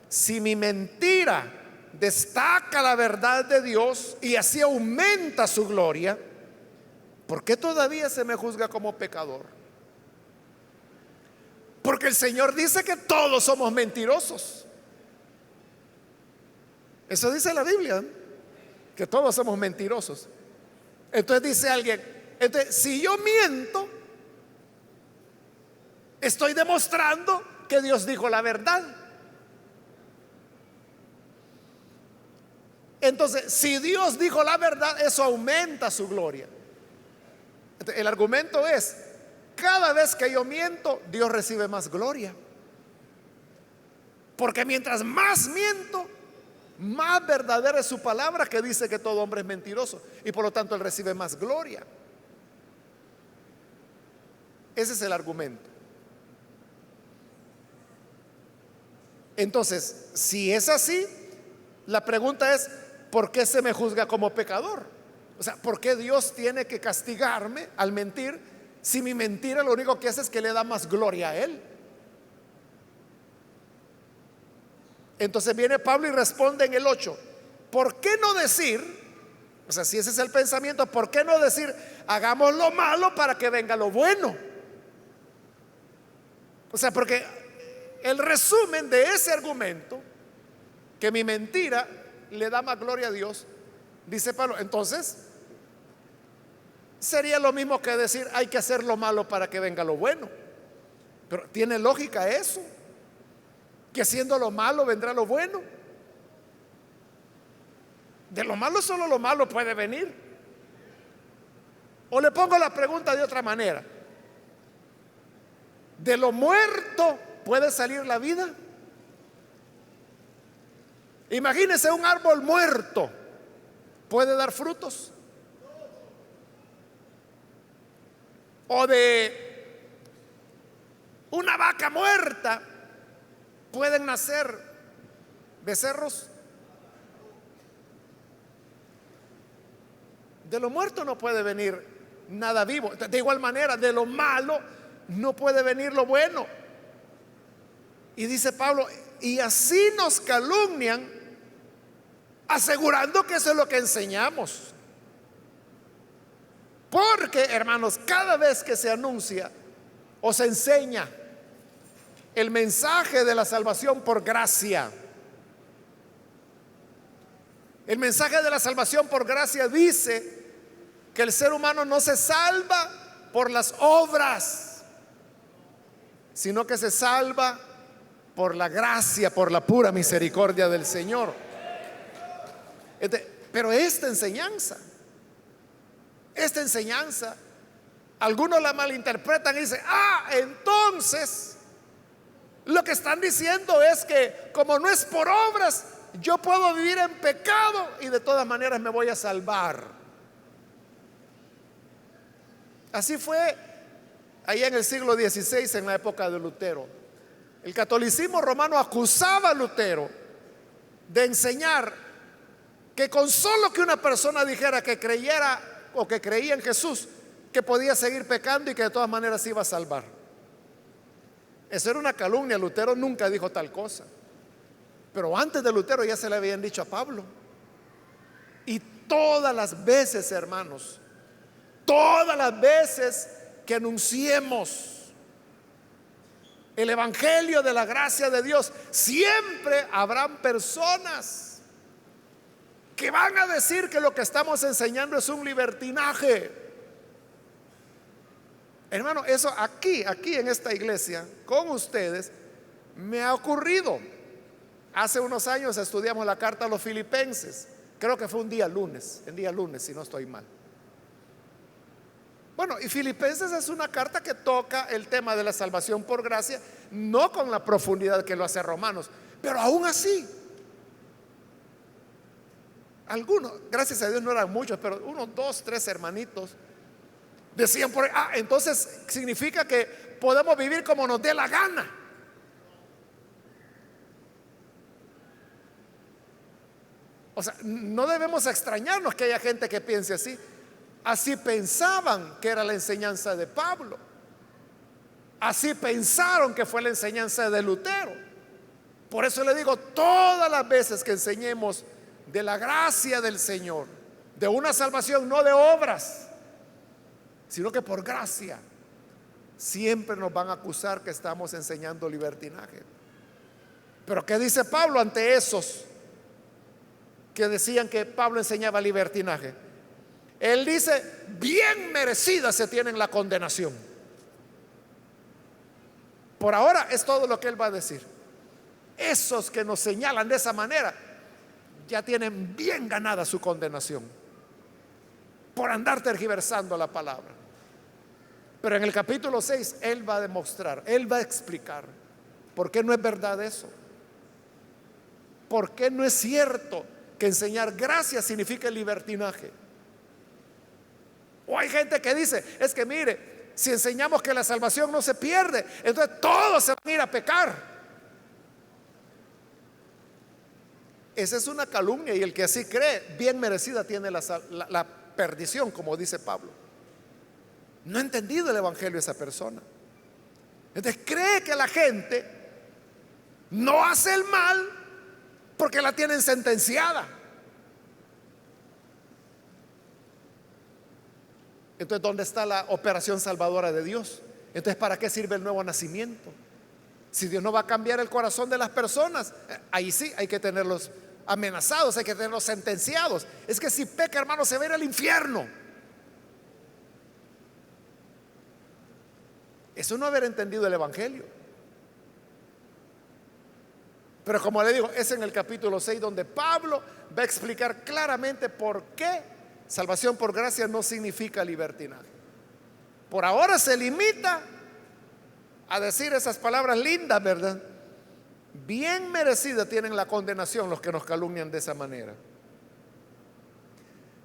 S1: si mi mentira destaca la verdad de Dios y así aumenta su gloria, ¿por qué todavía se me juzga como pecador? Porque el Señor dice que todos somos mentirosos. Eso dice la Biblia, ¿eh? Que todos somos mentirosos. Entonces dice alguien: entonces, si yo miento, estoy demostrando que Dios dijo la verdad. Entonces, si Dios dijo la verdad, eso aumenta su gloria. Entonces, el argumento es: cada vez que yo miento, Dios recibe más gloria. Porque mientras más miento, más verdadera es su palabra, que dice que todo hombre es mentiroso, y por lo tanto Él recibe más gloria. Ese es el argumento. Entonces, si es así, la pregunta es: ¿por qué se me juzga como pecador? O sea, ¿por qué Dios tiene que castigarme al mentir, si mi mentira lo único que hace es que le da más gloria a Él? Entonces viene Pablo y responde en el 8: ¿por qué no decir O sea, si ese es el pensamiento, ¿por qué no decir hagamos lo malo para que venga lo bueno? O sea, porque el resumen de ese argumento, que mi mentira le da más gloria a Dios, dice Pablo, entonces sería lo mismo que decir hay que hacer lo malo para que venga lo bueno. Pero tiene lógica eso, que haciendo lo malo vendrá lo bueno. De lo malo solo lo malo puede venir. O le pongo la pregunta de otra manera: ¿de lo muerto puede salir la vida? Imagínese un árbol muerto, ¿puede dar frutos? O de una vaca muerta pueden nacer becerros. De lo muerto no puede venir nada vivo. De igual manera, de lo malo no puede venir lo bueno. Y dice Pablo, y así nos calumnian, asegurando que eso es lo que enseñamos. Porque, hermanos, cada vez que se anuncia o se enseña el mensaje de la salvación por gracia, el mensaje de la salvación por gracia dice que el ser humano no se salva por las obras, sino que se salva por la gracia, por la pura misericordia del Señor. Pero esta enseñanza, algunos la malinterpretan y dicen, entonces lo que están diciendo es que como no es por obras, yo puedo vivir en pecado y de todas maneras me voy a salvar. Así fue allá en el siglo XVI, en la época de Lutero. El catolicismo romano acusaba a Lutero de enseñar que con solo que una persona dijera que creyera o que creía en Jesús, que podía seguir pecando y que de todas maneras se iba a salvar. Eso era una calumnia. Lutero nunca dijo tal cosa. Pero antes de Lutero ya se le habían dicho a Pablo. Y todas las veces, hermanos, todas las veces que anunciemos el evangelio de la gracia de Dios, siempre habrán personas que van a decir que lo que estamos enseñando es un libertinaje. Hermano, eso aquí en esta iglesia, con ustedes, me ha ocurrido. Hace unos años estudiamos la carta a los Filipenses. Creo que fue en día lunes, si no estoy mal. Bueno, y Filipenses es una carta que toca el tema de la salvación por gracia, no con la profundidad que lo hace Romanos, pero aún así, algunos, gracias a Dios no eran muchos, pero unos 2, 3 hermanitos decían por ahí, entonces significa que podemos vivir como nos dé la gana. O sea, no debemos extrañarnos que haya gente que piense así. Así pensaban que era la enseñanza de Pablo. Así pensaron que fue la enseñanza de Lutero. Por eso le digo, todas las veces que enseñemos de la gracia del Señor, de una salvación no de obras, sino que por gracia, siempre nos van a acusar que estamos enseñando libertinaje. Pero ¿qué dice Pablo ante esos que decían que Pablo enseñaba libertinaje? Él dice, bien merecida se tienen la condenación. Por ahora es todo lo que él va a decir. Esos que nos señalan de esa manera ya tienen bien ganada su condenación por andar tergiversando la palabra. Pero en el capítulo 6 él va a demostrar, él va a explicar por qué no es verdad eso. ¿Por qué no es cierto que enseñar gracia significa libertinaje? O hay gente que dice, es que mire, si enseñamos que la salvación no se pierde, entonces todos se van a ir a pecar. Esa es una calumnia, y el que así cree, bien merecida tiene la perdición, como dice Pablo. No ha entendido el evangelio esa persona. Entonces cree que la gente no hace el mal porque la tienen sentenciada. Entonces, ¿dónde está la operación salvadora de Dios? Entonces, ¿para qué sirve el nuevo nacimiento? Si Dios no va a cambiar el corazón de las personas, ahí sí hay que tenerlos amenazados, hay que tenerlos sentenciados. Es que si peca, hermano, se va a ir al infierno. Eso no haber entendido el Evangelio. Pero como le digo, es en el capítulo 6 donde Pablo va a explicar claramente por qué salvación por gracia no significa libertinaje. Por ahora se limita a decir esas palabras lindas, ¿verdad? Bien merecida tienen la condenación los que nos calumnian de esa manera.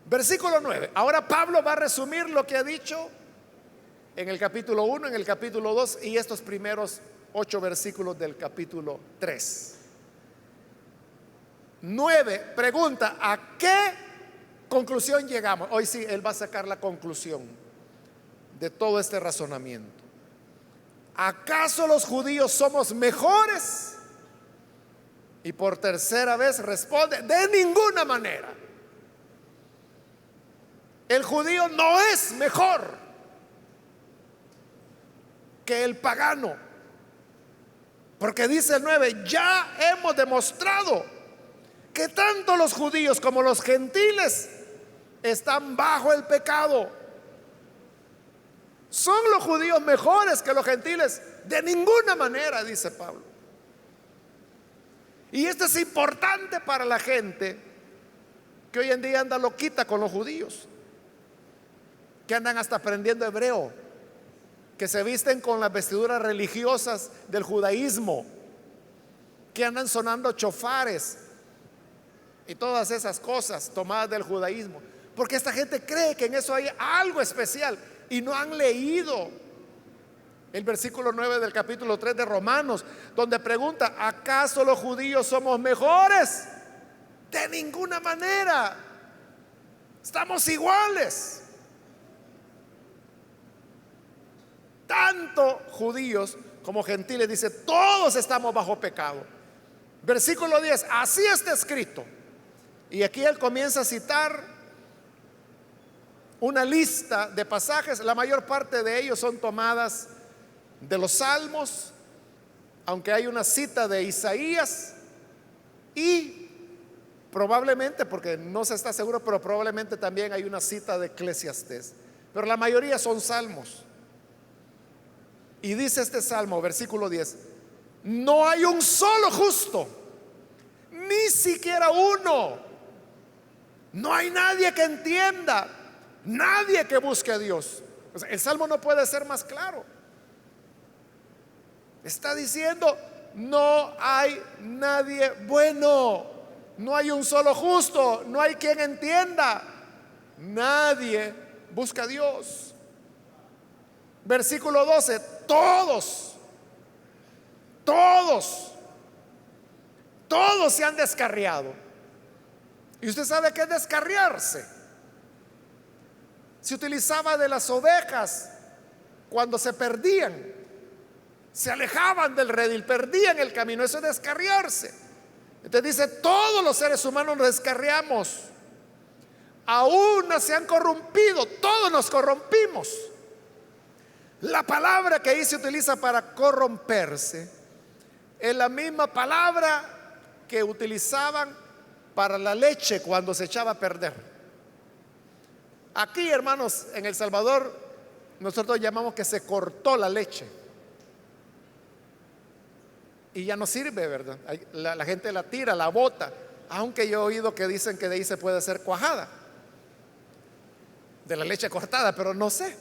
S1: Versículo 9. Ahora Pablo va a resumir lo que ha dicho en el capítulo 1, en el capítulo 2 y estos primeros 8 versículos del capítulo 3. 9, pregunta: ¿a qué conclusión llegamos? Hoy sí, él va a sacar la conclusión de todo este razonamiento. ¿Acaso los judíos somos mejores? Y por tercera vez responde: de ninguna manera. El judío no es mejor que el pagano, porque dice el 9: ya hemos demostrado que tanto los judíos como los gentiles están bajo el pecado. ¿Son los judíos mejores que los gentiles? De ninguna manera, dice Pablo. Y esto es importante para la gente que hoy en día anda loquita con los judíos, que andan hasta aprendiendo hebreo, que se visten con las vestiduras religiosas del judaísmo, que andan sonando chofares y todas esas cosas tomadas del judaísmo, porque esta gente cree que en eso hay algo especial y no han leído el versículo 9 del capítulo 3 de Romanos, donde pregunta: ¿acaso los judíos somos mejores? De ninguna manera, estamos iguales. Tanto judíos como gentiles, dice, todos estamos bajo pecado. Versículo 10: así está escrito. Y aquí él comienza a citar una lista de pasajes. La mayor parte de ellos son tomadas de los Salmos, aunque hay una cita de Isaías y probablemente, porque no se está seguro, pero probablemente también hay una cita de Eclesiastés. Pero la mayoría son salmos. Y dice este salmo, versículo 10: no hay un solo justo, ni siquiera uno. No hay nadie que entienda, nadie que busque a Dios. O sea, el salmo no puede ser más claro. Está diciendo: no hay nadie bueno, no hay un solo justo, no hay quien entienda, nadie busca a Dios. Versículo 12: todos se han descarriado. Y usted sabe qué es descarriarse. Se utilizaba de las ovejas cuando se perdían, se alejaban del redil, perdían el camino. Eso es descarriarse. Entonces dice: todos los seres humanos nos descarriamos, aún se han corrompido, todos nos corrompimos. La palabra que ahí se utiliza para corromperse es la misma palabra que utilizaban para la leche cuando se echaba a perder. Aquí, hermanos, en El Salvador, nosotros llamamos que se cortó la leche y ya no sirve, ¿verdad? La gente la tira, la bota, aunque yo he oído que dicen que de ahí se puede hacer cuajada de la leche cortada, pero no sé.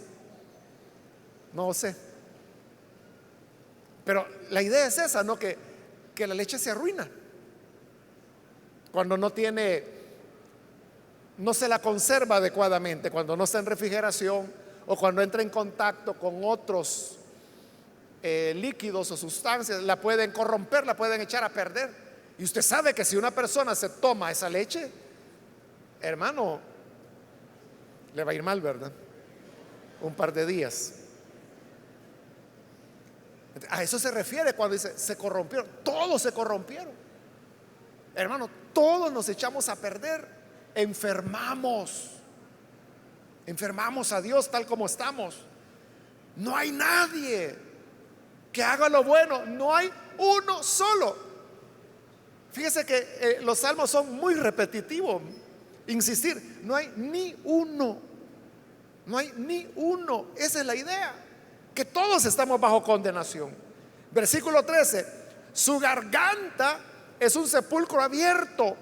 S1: Pero la idea es esa, ¿no? Que la leche se arruina cuando no se la conserva adecuadamente, cuando no está en refrigeración o cuando entra en contacto con otros líquidos o sustancias, la pueden corromper, la pueden echar a perder. Y usted sabe que si una persona se toma esa leche, hermano, le va a ir mal, ¿verdad? Un par de días. A eso se refiere cuando dice se corrompieron. Todos se corrompieron, hermano. Todos nos echamos a perder, enfermamos. enfermamos a Dios tal como estamos. No hay nadie que haga lo bueno, no hay uno solo. Fíjese que los salmos son muy repetitivos. Insistir, no hay ni uno, no hay ni uno. Esa es la idea, que todos estamos bajo condenación. Versículo 13: su garganta es un sepulcro abierto.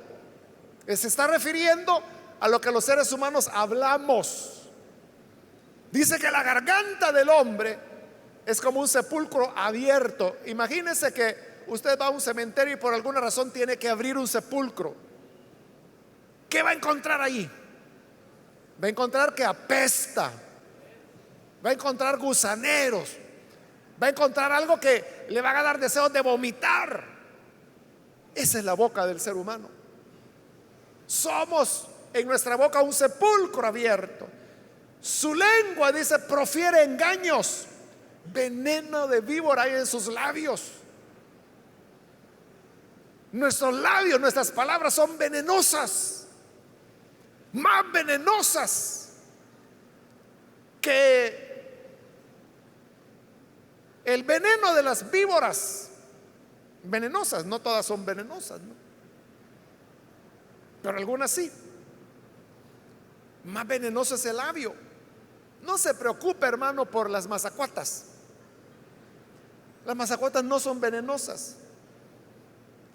S1: Se está refiriendo a lo que los seres humanos hablamos. Dice que la garganta del hombre es como un sepulcro abierto. Imagínese que usted va a un cementerio y por alguna razón tiene que abrir un sepulcro. ¿Qué va a encontrar ahí? Va a encontrar que apesta, va a encontrar gusaneros, va a encontrar algo que le va a dar deseos de vomitar. Esa es la boca del ser humano. Somos en nuestra boca un sepulcro abierto. Su lengua, dice, profiere engaños. Veneno de víbora hay en sus labios. Nuestros labios, nuestras palabras son venenosas, más venenosas que el veneno de las víboras. Venenosas, no todas son venenosas, ¿no? Pero algunas sí. Más venenoso es el labio. No se preocupe, hermano, por las mazacuatas. Las mazacuatas no son venenosas.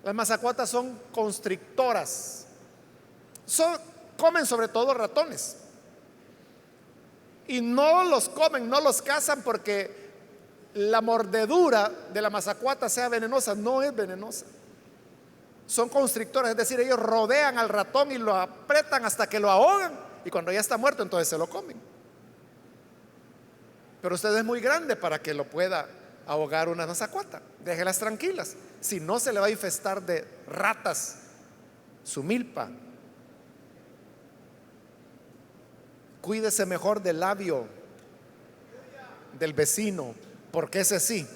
S1: Las mazacuatas son constrictoras. Comen sobre todo ratones. Y no los comen, no los cazan porque la mordedura de la mazacuata sea venenosa. No es venenosa. Son constrictoras, es decir, ellos rodean al ratón y lo apretan hasta que lo ahogan. Y cuando ya está muerto, entonces se lo comen. Pero usted es muy grande para que lo pueda ahogar una mazacuata. Déjelas tranquilas. Si no, se le va a infestar de ratas su milpa. Cuídese mejor del labio del vecino, porque ese sí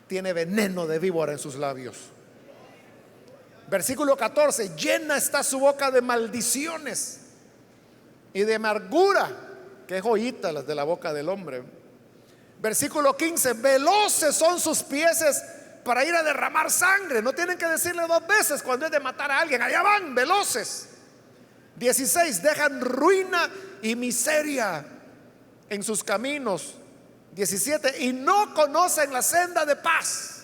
S1: tiene veneno de víbora en sus labios. Versículo 14: llena está su boca de maldiciones y de amargura. Qué joyitas las de la boca del hombre. Versículo 15: veloces son sus pies para ir a derramar sangre. No tienen que decirle dos veces cuando es de matar a alguien. Allá van, veloces. 16: dejan ruina y miseria en sus caminos. 17: y no conocen la senda de paz.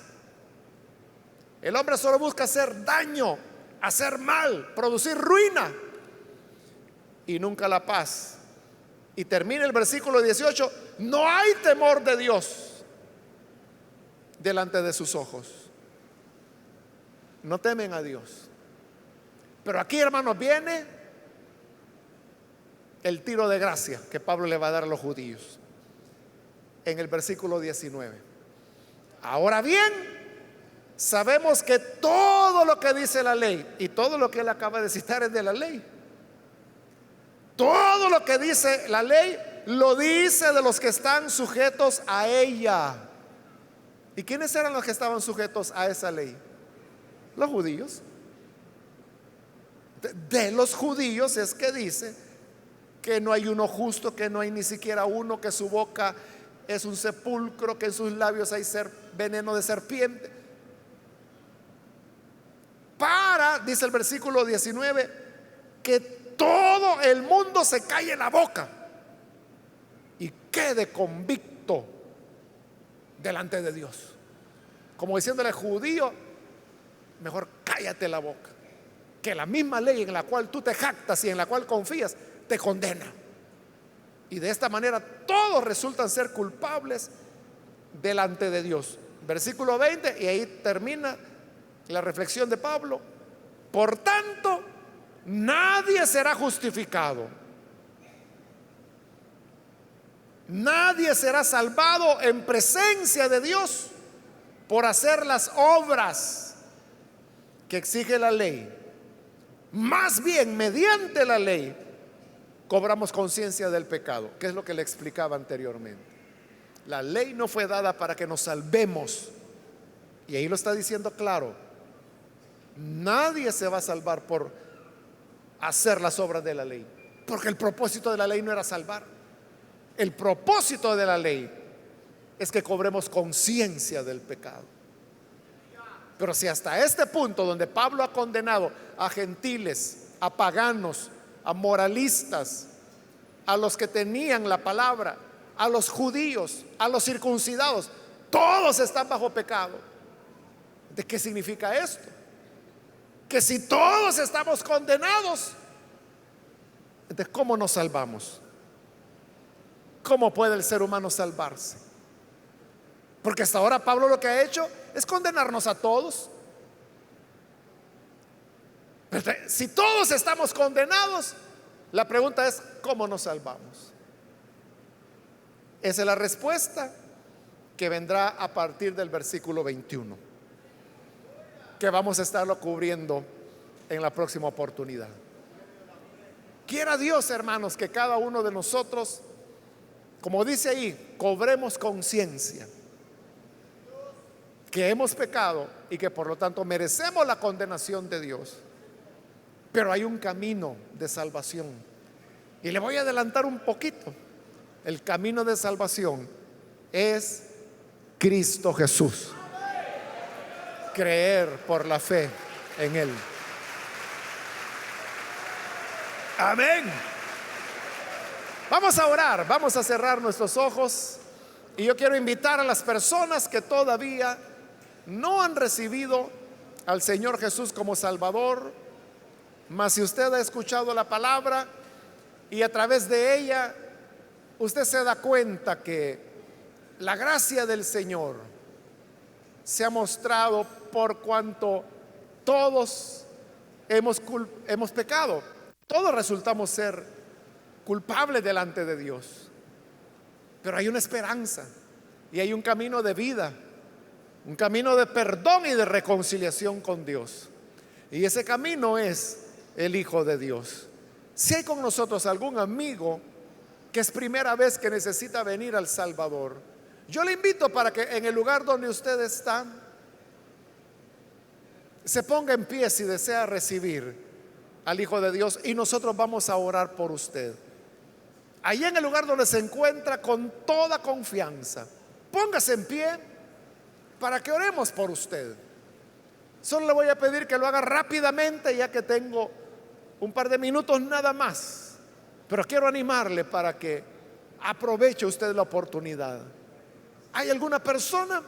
S1: El hombre solo busca hacer daño, hacer mal, producir ruina y nunca la paz. Y termina el versículo 18: no hay temor de Dios delante de sus ojos. No temen a Dios. Pero aquí, hermanos, viene el tiro de gracia que Pablo le va a dar a los judíos en el versículo 19. Ahora bien, sabemos que todo lo que dice la ley, y todo lo que él acaba de citar es de la ley. Todo lo que dice la ley lo dice de los que están sujetos a ella. ¿Y quiénes eran los que estaban sujetos a esa ley? Los judíos. De los judíos es que dice que no hay uno justo, que no hay ni siquiera uno, que su boca es un sepulcro, que en sus labios hay veneno de serpiente. Dice el versículo 19, que todo el mundo se calle la boca y quede convicto delante de Dios. Como diciéndole al judío: mejor cállate la boca, que la misma ley en la cual tú te jactas y en la cual confías te condena. Y de esta manera todos resultan ser culpables delante de Dios. Versículo 20, y ahí termina la reflexión de Pablo. Por tanto, nadie será justificado, nadie será salvado en presencia de Dios por hacer las obras que exige la ley. Más bien, mediante la ley cobramos conciencia del pecado, que es lo que le explicaba anteriormente. La ley no fue dada para que nos salvemos, y ahí lo está diciendo claro. Nadie se va a salvar por hacer las obras de la ley. Porque el propósito de la ley no era salvar. El propósito de la ley es que cobremos conciencia del pecado. Pero si hasta este punto donde Pablo ha condenado a gentiles, a paganos, a moralistas, a los que tenían la palabra, a los judíos, a los circuncidados, todos están bajo pecado. ¿De qué significa esto? Que si todos estamos condenados, entonces ¿cómo nos salvamos? ¿Cómo puede el ser humano salvarse? Porque hasta ahora Pablo lo que ha hecho es condenarnos a todos. Pero si todos estamos condenados, la pregunta es ¿cómo nos salvamos? Esa es la respuesta que vendrá a partir del versículo 21, que vamos a estarlo cubriendo en la próxima oportunidad. Quiera Dios, hermanos, que cada uno de nosotros, como dice ahí, cobremos conciencia que hemos pecado y que por lo tanto merecemos la condenación de Dios. Pero hay un camino de salvación. Y le voy a adelantar un poquito. El camino de salvación es Cristo Jesús. Creer por la fe en Él. Amén. Vamos a orar, vamos a cerrar nuestros ojos. Y yo quiero invitar a las personas que todavía no han recibido al Señor Jesús como Salvador, mas si usted ha escuchado la palabra y a través de ella usted se da cuenta que la gracia del Señor se ha mostrado por cuanto todos hemos pecado, todos resultamos ser culpables delante de Dios, pero hay una esperanza y hay un camino de vida, un camino de perdón y de reconciliación con Dios, y ese camino es el Hijo de Dios. Si hay con nosotros algún amigo que es primera vez que necesita venir al Salvador, yo le invito para que en el lugar donde usted está se ponga en pie si desea recibir al Hijo de Dios, y nosotros vamos a orar por usted. Allí en el lugar donde se encuentra, con toda confianza, póngase en pie para que oremos por usted. Solo le voy a pedir que lo haga rápidamente, ya que tengo un par de minutos nada más, pero quiero animarle para que aproveche usted la oportunidad. ¿Hay alguna persona,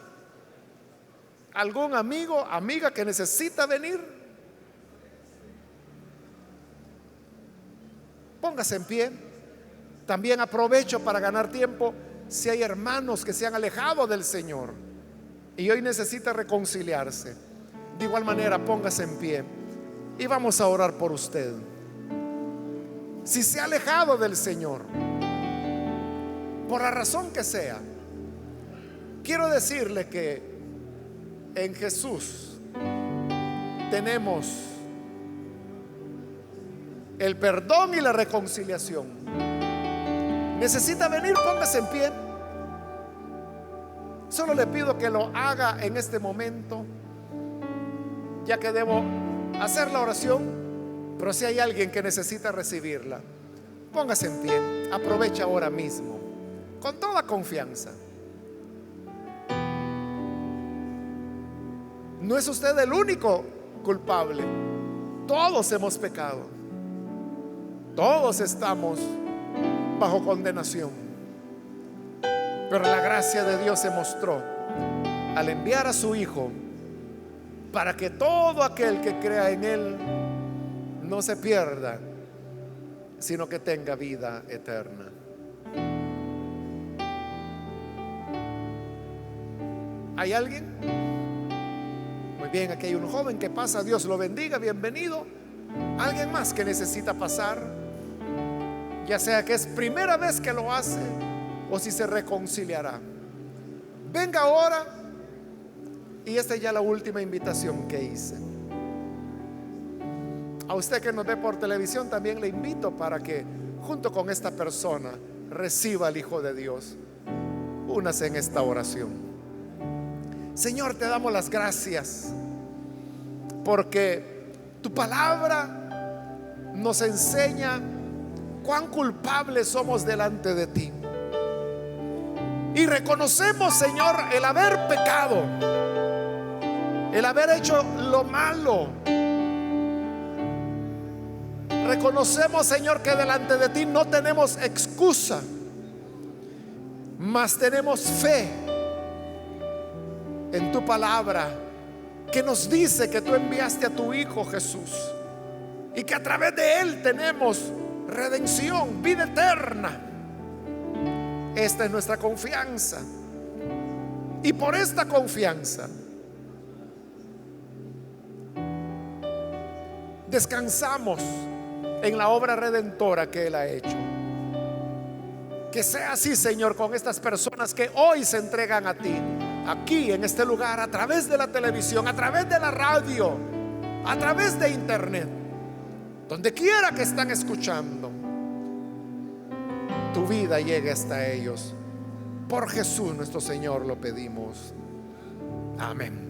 S1: algún amigo, amiga que necesita venir? Póngase en pie. También aprovecho para ganar tiempo si hay hermanos que se han alejado del Señor y hoy necesita reconciliarse. De igual manera, póngase en pie y vamos a orar por usted. Si se ha alejado del Señor, por la razón que sea, quiero decirle que en Jesús tenemos el perdón y la reconciliación. Necesita venir, póngase en pie. Solo le pido que lo haga en este momento, ya que debo hacer la oración, pero si hay alguien que necesita recibirla, póngase en pie, aprovecha ahora mismo, con toda confianza. No es usted el único culpable, todos hemos pecado, todos estamos bajo condenación, pero la gracia de Dios se mostró al enviar a su Hijo para que todo aquel que crea en Él no se pierda, sino que tenga vida eterna. ¿Hay alguien? Muy bien, aquí hay un joven que pasa. Dios lo bendiga, bienvenido. ¿Alguien más que necesita pasar? Ya sea que es primera vez que lo hace o si se reconciliará, venga ahora. Y esta es ya la última invitación que hice. A usted que nos ve por televisión también le invito para que junto con esta persona reciba al Hijo de Dios. Únase en esta oración. Señor, te damos las gracias porque tu palabra nos enseña cuán culpables somos delante de ti. Y reconocemos, Señor, el haber pecado, el haber hecho lo malo. Reconocemos, Señor, que delante de ti no tenemos excusa, mas tenemos fe en tu palabra, que nos dice que tú enviaste a tu Hijo Jesús y que a través de él tenemos redención, vida eterna. Esta es nuestra confianza, y por esta confianza descansamos en la obra redentora que él ha hecho. Que sea así, Señor, con estas personas que hoy se entregan a ti, aquí en este lugar, a través de la televisión, a través de la radio, a través de internet, donde quiera que están escuchando. Tu vida llegue hasta ellos. Por Jesús nuestro Señor lo pedimos. Amén.